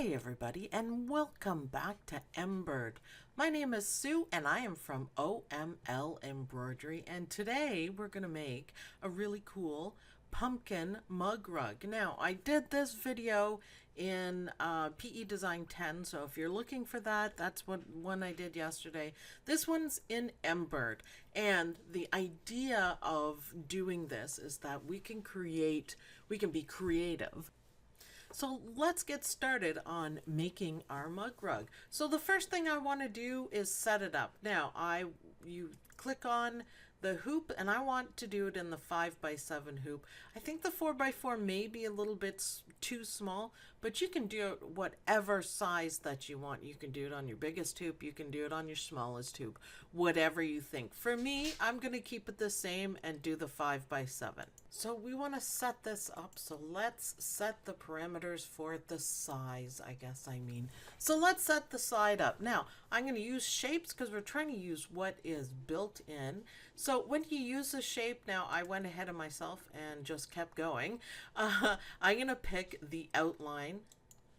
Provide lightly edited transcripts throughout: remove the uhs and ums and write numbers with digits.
Hey everybody, and welcome back to Embird. My name is Sue and I am from OML Embroidery, and today we're going to make a really cool pumpkin mug rug. Now, I did this video in PE Design 10, so if you're looking for that, that's what one I did yesterday. This one's in Embird, and the idea of doing this is that we can be creative. So let's get started on making our mug rug. So the first thing I want to do is set it up. Now you click on the hoop, and I want to do it in the 5x7 hoop. I think the 4x4 may be a little bit too small, but you can do it whatever size that you want. You can do it on your biggest hoop, you can do it on your smallest hoop, whatever you think. For me, I'm going to keep it the same and do the 5x7. So we want to set this up, so let's set the parameters for the size, So let's set the side up. Now, I'm going to use shapes because we're trying to use what is built in. So when you use a shape, now I went ahead of myself and just kept going. I'm going to pick the outline,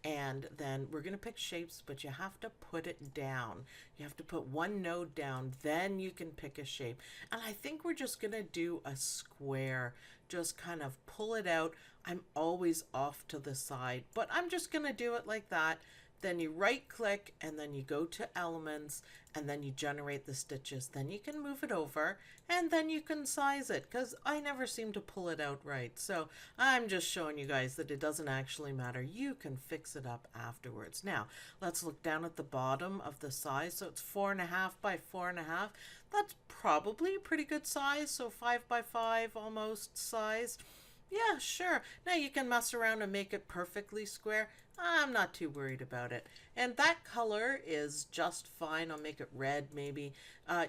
and then we're going to pick shapes, but you have to put it down. You have to put one node down, then you can pick a shape. And I think we're just going to do a square, just kind of pull it out. I'm always off to the side, but I'm just going to do it like that. Then you right click and then you go to elements and then you generate the stitches. Then you can move it over and then you can size it, because I never seem to pull it out right. So I'm just showing you guys that it doesn't actually matter. You can fix it up afterwards. Now let's look down at the bottom of the size. So it's 4.5 by 4.5. That's probably a pretty good size. So 5x5 almost size. Yeah, sure. Now you can mess around and make it perfectly square. I'm not too worried about it. And that color is just fine. I'll make it red maybe.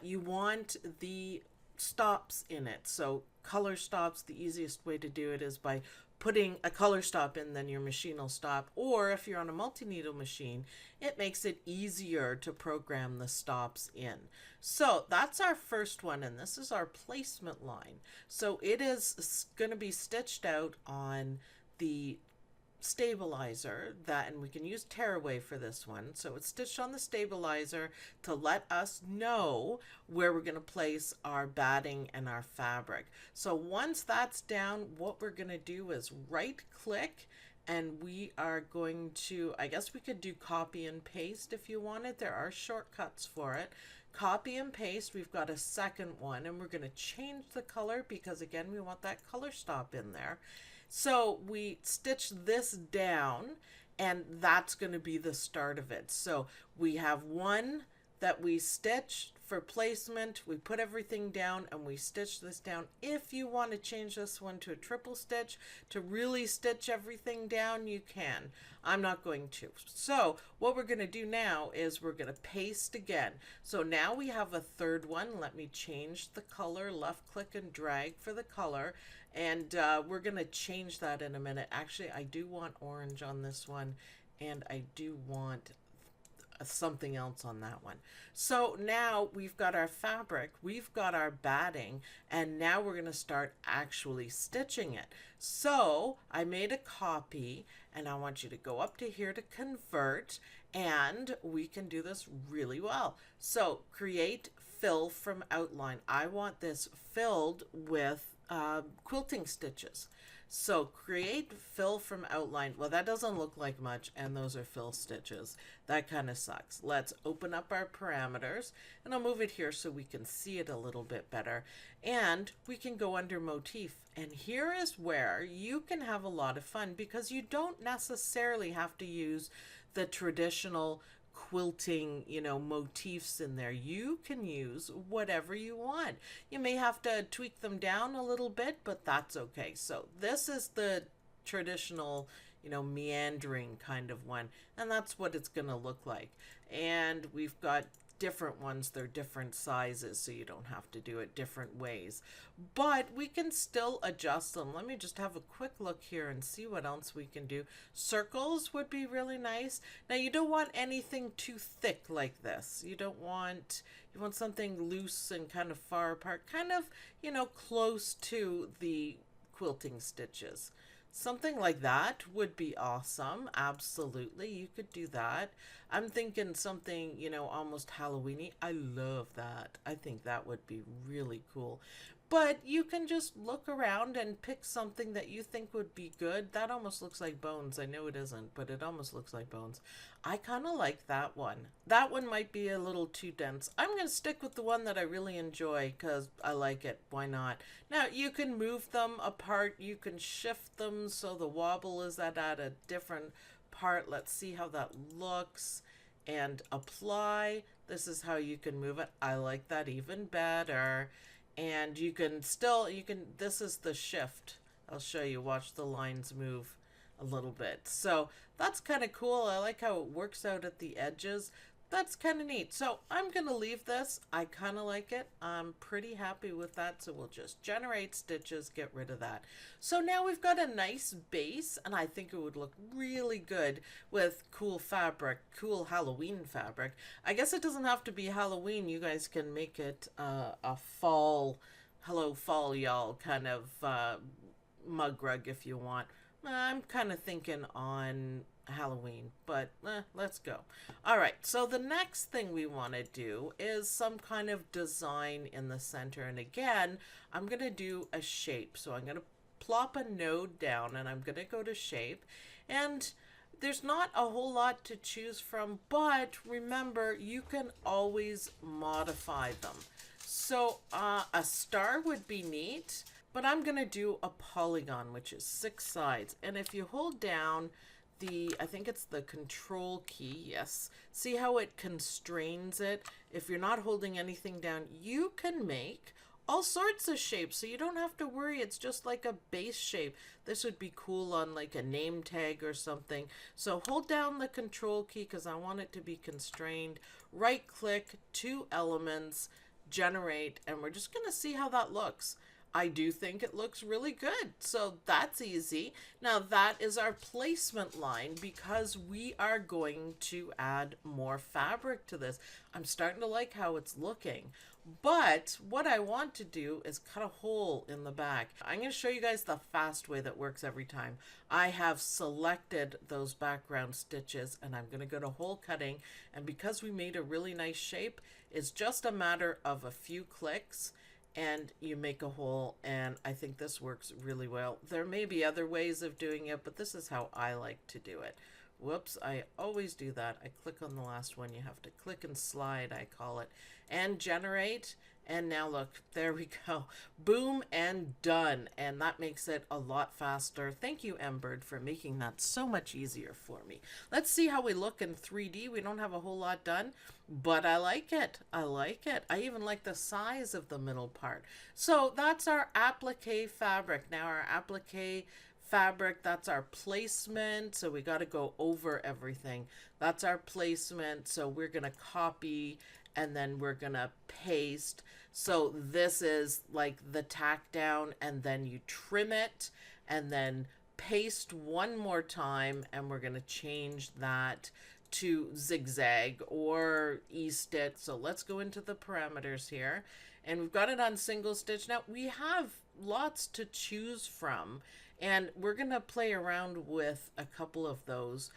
You want the stops in it. So color stops, the easiest way to do it is by putting a color stop in, then your machine will stop. Or if you're on a multi-needle machine, it makes it easier to program the stops in. So that's our first one, and this is our placement line. So it is going to be stitched out on the stabilizer, and we can use tearaway for this one. So it's stitched on the stabilizer to let us know where we're going to place our batting and our fabric. So once that's down, what we're going to do is right click, and we are going to, I guess we could do copy and paste if you wanted. There are shortcuts for it. Copy and paste. We've got a second one, and we're going to change the color because again we want that color stop in there. So we stitch this down, and that's going to be the start of it. So we have one that we stitch for placement. We put everything down and we stitch this down. If you want to change this one to a triple stitch to really stitch everything down, you can. I'm not going to. So what we're going to do now is we're going to paste again. So now we have a third one. Let me change the color, left click and drag for the color. And we're going to change that in a minute. Actually, I do want orange on this one, and I do want something else on that one. So now we've got our fabric, we've got our batting, and now we're going to start actually stitching it. So I made a copy, and I want you to go up to here to convert, and we can do this really well. So create fill from outline. I want this filled with quilting stitches. So create fill from outline. Well, that doesn't look like much, and those are fill stitches. That kind of sucks. Let's open up our parameters, and I'll move it here so we can see it a little bit better. And we can go under motif. And here is where you can have a lot of fun, because you don't necessarily have to use the traditional quilting, motifs in there. You can use whatever you want. You may have to tweak them down a little bit, but that's okay. So this is the traditional, meandering kind of one, and that's what it's going to look like. And we've got different ones. They're different sizes, so you don't have to do it different ways, but we can still adjust them. Let me just have a quick look here and see what else we can do. Circles would be really nice. Now you don't want anything too thick like this. You want something loose and kind of far apart, kind of, close to the quilting stitches. Something like that would be awesome. Absolutely. You could do that. I'm thinking something, almost Halloweeny. I love that. I think that would be really cool. But you can just look around and pick something that you think would be good. That almost looks like bones. I know it isn't, but it almost looks like bones. I kind of like that one. That one might be a little too dense. I'm going to stick with the one that I really enjoy because I like it. Why not? Now, you can move them apart. You can shift them so the wobble is at a different part. Let's see how that looks. And apply. This is how you can move it. I like that even better. And this is the shift. I'll show you. Watch the lines move a little bit. So that's kind of cool. I like how it works out at the edges. That's kind of neat. So I'm going to leave this. I kind of like it. I'm pretty happy with that. So we'll just generate stitches, get rid of that. So now we've got a nice base, and I think it would look really good with cool fabric, cool Halloween fabric. I guess it doesn't have to be Halloween. You guys can make it a fall, hello fall y'all kind of mug rug if you want. I'm kind of thinking on Halloween, but let's go. All right, so the next thing we want to do is some kind of design in the center. And again, I'm going to do a shape. So I'm going to plop a node down and I'm going to go to shape. And there's not a whole lot to choose from, but remember, you can always modify them. So a star would be neat. But I'm going to do a polygon, which is 6 sides. And if you hold down I think it's the control key, yes. See how it constrains it? If you're not holding anything down, you can make all sorts of shapes. So you don't have to worry. It's just like a base shape. This would be cool on like a name tag or something. So hold down the control key because I want it to be constrained. Right click, 2 elements, generate, and we're just going to see how that looks. I do think it looks really good. So that's easy. Now that is our placement line because we are going to add more fabric to this. I'm starting to like how it's looking. But what I want to do is cut a hole in the back. I'm going to show you guys the fast way that works every time. I have selected those background stitches and I'm going to go to hole cutting. And because we made a really nice shape, it's just a matter of a few clicks and you make a hole, and I think this works really well. There may be other ways of doing it, but this is how I like to do it. Whoops, I always do that. I click on the last one. You have to click and slide, I call it, and generate. And now look, there we go. Boom and done. And that makes it a lot faster. Thank you, Embird, for making that so much easier for me. Let's see how we look in 3D. We don't have a whole lot done, but I like it. I like it. I even like the size of the middle part. So that's our applique fabric. Now our applique fabric, that's our placement. So we got to go over everything. That's our placement. So we're going to copy and then we're gonna paste. So this is like the tack down, and then you trim it and then paste one more time, and we're gonna change that to zigzag or E-stitch. So let's go into the parameters here, and we've got it on single stitch. Now we have lots to choose from, and we're gonna play around with a couple of those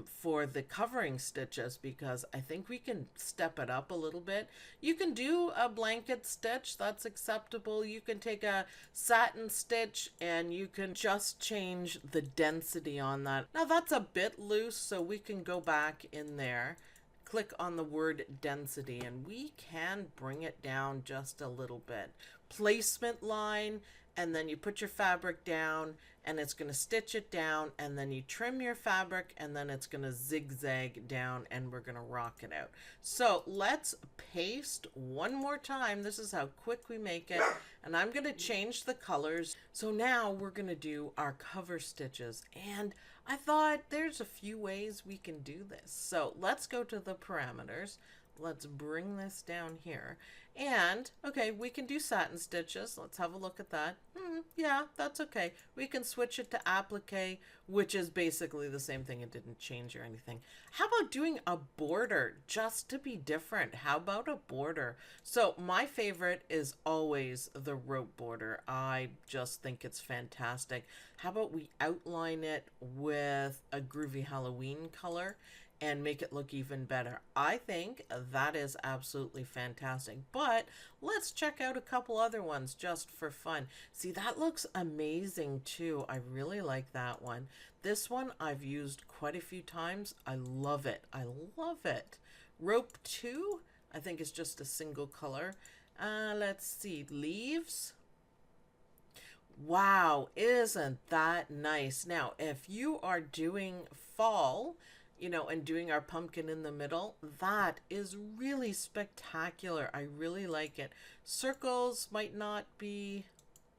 for the covering stitches because I think we can step it up a little bit. You can do a blanket stitch, that's acceptable. You can take a satin stitch and you can just change the density on that. Now that's a bit loose, so we can go back in there, click on the word density, and we can bring it down just a little bit. Placement line, and then you put your fabric down and it's going to stitch it down, and then you trim your fabric and then it's going to zigzag down, and we're going to rock it out. So let's paste one more time. This is how quick we make it, and I'm going to change the colors. So now we're going to do our cover stitches, and I thought there's a few ways we can do this. So let's go to the parameters. Let's bring this down here. And, okay, we can do satin stitches. Let's have a look at that. Yeah, that's okay. We can switch it to applique, which is basically the same thing. It didn't change or anything. How about doing a border just to be different? How about a border? So my favorite is always the rope border. I just think it's fantastic. How about we outline it with a groovy Halloween color and make it look even better? I think that is absolutely fantastic. But let's check out a couple other ones just for fun. See, that looks amazing too. I really like that one. This one I've used quite a few times. I love it. I love it. Rope 2, I think is just a single color. Let's see, leaves. Wow, isn't that nice? Now, if you are doing fall, and doing our pumpkin in the middle, that is really spectacular. I really like it. Circles might not be,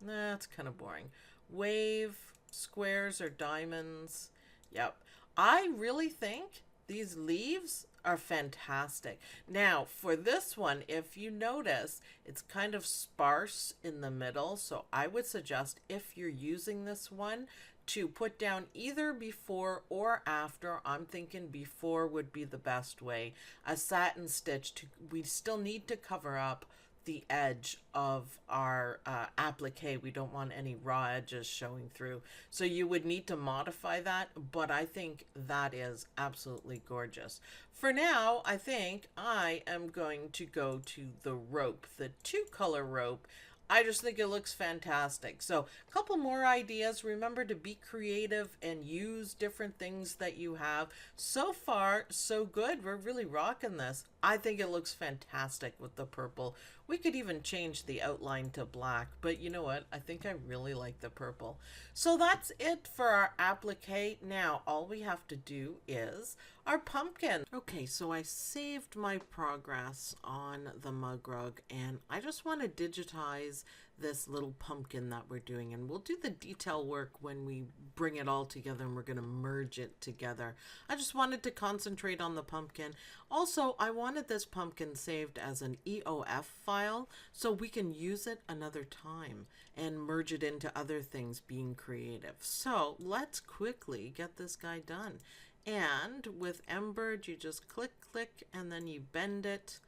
nah, it's kind of boring. Wave, squares, or diamonds. Yep. I really think these leaves are fantastic. Now, for this one, if you notice, it's kind of sparse in the middle. So I would suggest, if you're using this one, to put down either before or after. I'm thinking before would be the best way. A satin stitch, we still need to cover up the edge of our applique. We don't want any raw edges showing through. So you would need to modify that, but I think that is absolutely gorgeous. For now, I think I am going to go to the rope, the 2-color rope. I just think it looks fantastic. So a couple more ideas. Remember to be creative and use different things that you have. So far, so good. We're really rocking this. I think it looks fantastic with the purple. We could even change the outline to black, but you know what? I think I really like the purple. So that's it for our applique. Now, all we have to do is our pumpkin. Okay, so I saved my progress on the mug rug, and I just want to digitize this little pumpkin that we're doing, and we'll do the detail work when we bring it all together and we're going to merge it together. I just wanted to concentrate on the pumpkin. Also, I wanted this pumpkin saved as an EOF file so we can use it another time and merge it into other things being creative. So let's quickly get this guy done. And with Embird, you just click, and then you bend it.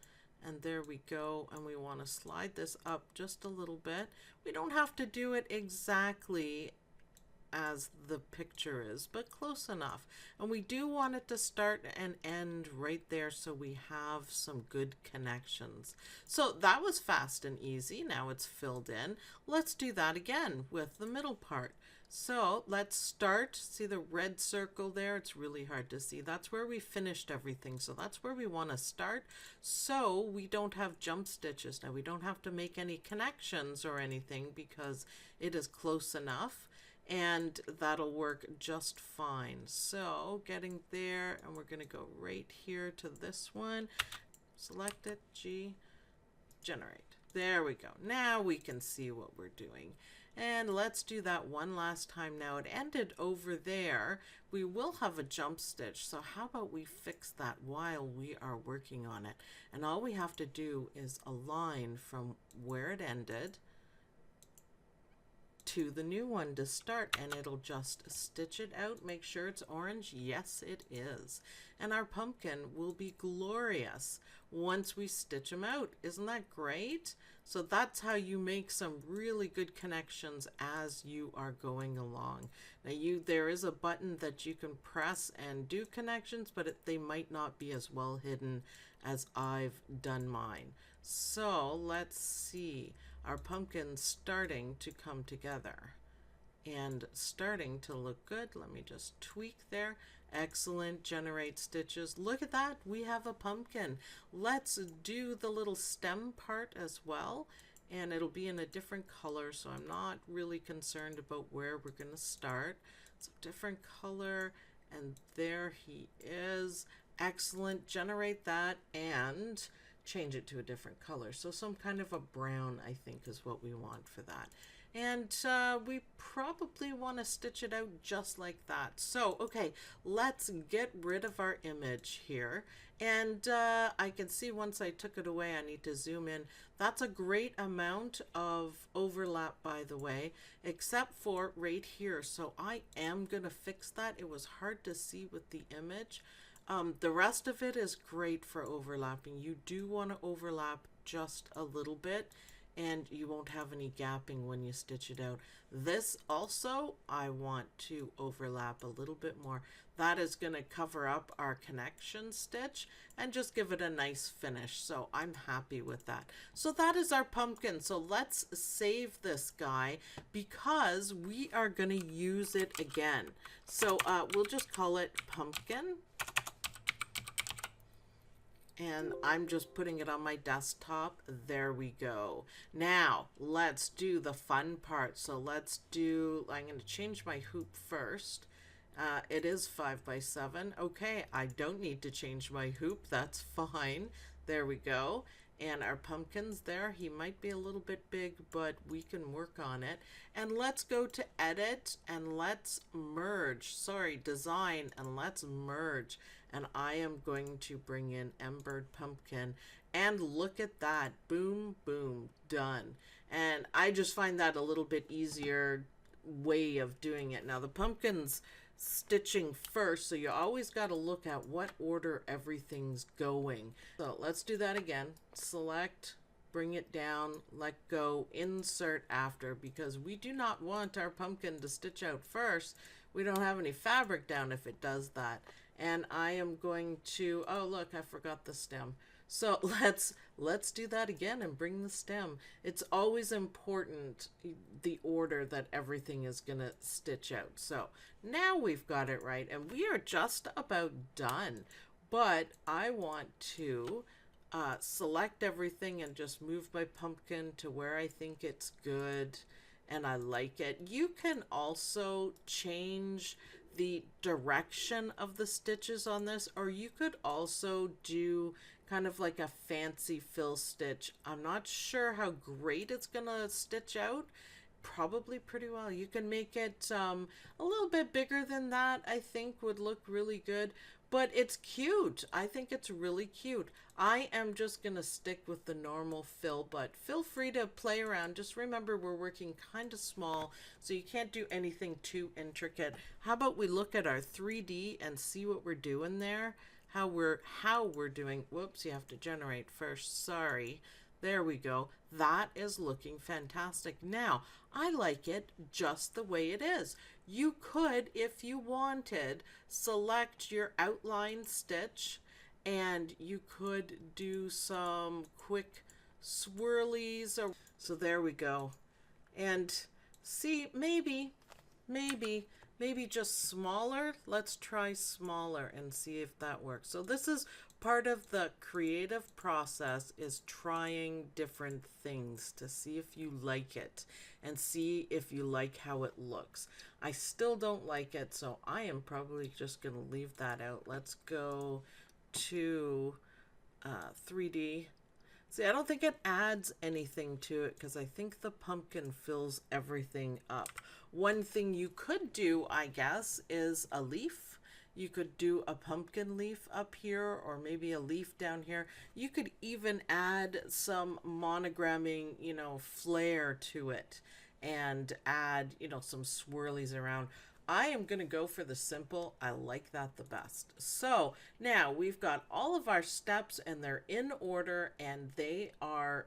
And there we go. And we want to slide this up just a little bit. We don't have to do it exactly as the picture is, but close enough. And we do want it to start and end right there so we have some good connections. So that was fast and easy. Now it's filled in. Let's do that again with the middle part. So let's start. See the red circle there? It's really hard to see. That's where we finished everything. So that's where we want to start. So we don't have jump stitches. Now we don't have to make any connections or anything because it is close enough. And that'll work just fine. So getting there, and we're going to go right here to this one. Select it, G, generate. There we go. Now we can see what we're doing. And let's do that one last time. Now it ended over there. We will have a jump stitch. So how about we fix that while we are working on it? And all we have to do is align from where it ended to the new one to start, and it'll just stitch it out. Make sure it's orange. Yes, it is. And our pumpkin will be glorious once we stitch them out. Isn't that great? So that's how you make some really good connections as you are going along. Now there is a button that you can press and do connections, but they might not be as well hidden as I've done mine. So let's see. Our pumpkin's starting to come together and starting to look good. Let me just tweak there. Excellent. Generate stitches. Look at that. We have a pumpkin. Let's do the little stem part as well. And it'll be in a different color, so I'm not really concerned about where we're going to start. It's a different color, and there he is. Excellent. Generate that and change it to a different color. So some kind of a brown, I think, is what we want for that. And we probably want to stitch it out just like that. So, okay, let's get rid of our image here. And I can see once I took it away, I need to zoom in. That's a great amount of overlap, by the way, except for right here. So I am going to fix that. It was hard to see with the image. The rest of it is great for overlapping. You do want to overlap just a little bit, and you won't have any gapping when you stitch it out. This also, I want to overlap a little bit more. That is going to cover up our connection stitch and just give it a nice finish. So I'm happy with that. So that is our pumpkin. So let's save this guy because we are going to use it again. So we'll just call it pumpkin. And I'm just putting it on my desktop. There we go. Now let's do the fun part. So let's do, I'm going to change my hoop first. It is 5 by 7. Okay, I don't need to change my hoop. That's fine. There we go. And our pumpkin's there. He might be a little bit big, but we can work on it. And let's go to edit and let's merge. Sorry, design, and let's merge. And I am going to bring in Embird pumpkin. And look at that. Boom, boom, done. And I just find that a little bit easier way of doing it. Now the pumpkin's stitching first, so you always got to look at what order everything's going. So let's do that again. Select, bring it down, let go, insert after, because we do not want our pumpkin to stitch out first. We don't have any fabric down if it does that. And I am going to, oh look, I forgot the stem. So let's do that again and bring the stem. It's always important, the order that everything is going to stitch out. So now we've got it right and we are just about done. But I want to select everything and just move my pumpkin to where I think it's good and I like it. You can also change the direction of the stitches on this, or you could also do kind of like a fancy fill stitch. I'm not sure how great it's gonna stitch out. Probably pretty well. You can make it a little bit bigger than that. I think would look really good, but it's cute. I think it's really cute. I am just gonna stick with the normal fill, but feel free to play around. Just remember we're working kind of small, so you can't do anything too intricate. How about we look at our 3D and see what we're doing there? How we're doing. Whoops, you have to generate first. Sorry. There we go. That is looking fantastic. Now, I like it just the way it is. You could, if you wanted, select your outline stitch and you could do some quick swirlies. So there we go. And see, maybe just smaller. Let's try smaller and see if that works. So this is part of the creative process, is trying different things to see if you like it and see if you like how it looks. I still don't like it, so I am probably just going to leave that out. Let's go to 3D. See, I don't think it adds anything to it because I think the pumpkin fills everything up. One thing you could do, I guess, is a leaf. You could do a pumpkin leaf up here or maybe a leaf down here. You could even add some monogramming, flair to it and add, some swirlies around. I am going to go for the simple. I like that the best. So now we've got all of our steps and they're in order and they are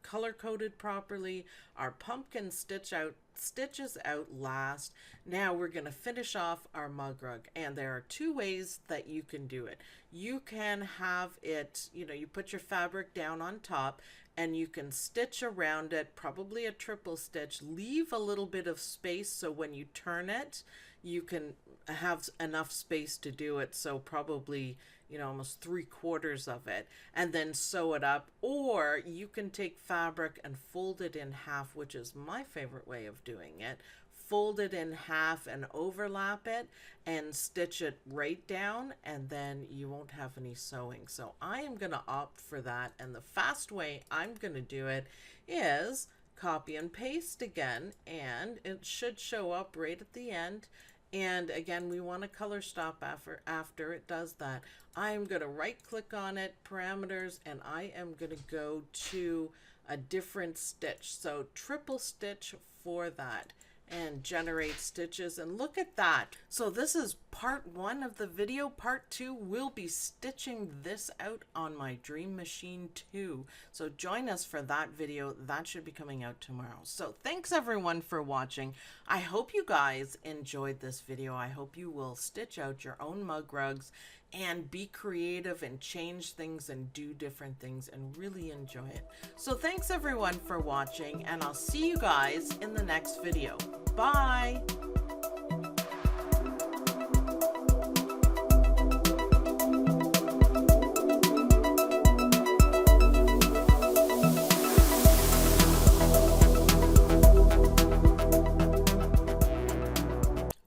color coded properly. Our pumpkin stitches out last. Now we're going to finish off our mug rug, and there are two ways that you can do it. You can have it, you put your fabric down on top and you can stitch around it, probably a triple stitch, leave a little bit of space so when you turn it, you can have enough space to do it. So probably, almost 3/4 of it, and then sew it up. Or you can take fabric and fold it in half, which is my favorite way of doing it. Fold it in half and overlap it and stitch it right down, and then you won't have any sewing. So I am going to opt for that, and the fast way I'm going to do it is copy and paste again, and it should show up right at the end. And again, we want to color stop after it does that. I'm going to right click on it, parameters, and I am going to go to a different stitch. So triple stitch for that and generate stitches, and look at that. So this is part 1 of the video. Part 2 will be stitching this out on my Dream Machine 2. So join us for that video. That should be coming out tomorrow. So thanks everyone for watching. I hope you guys enjoyed this video. I hope you will stitch out your own mug rugs and be creative and change things and do different things and really enjoy it. So thanks everyone for watching, and I'll see you guys in the next video. Bye!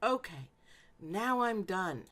Okay, now I'm done.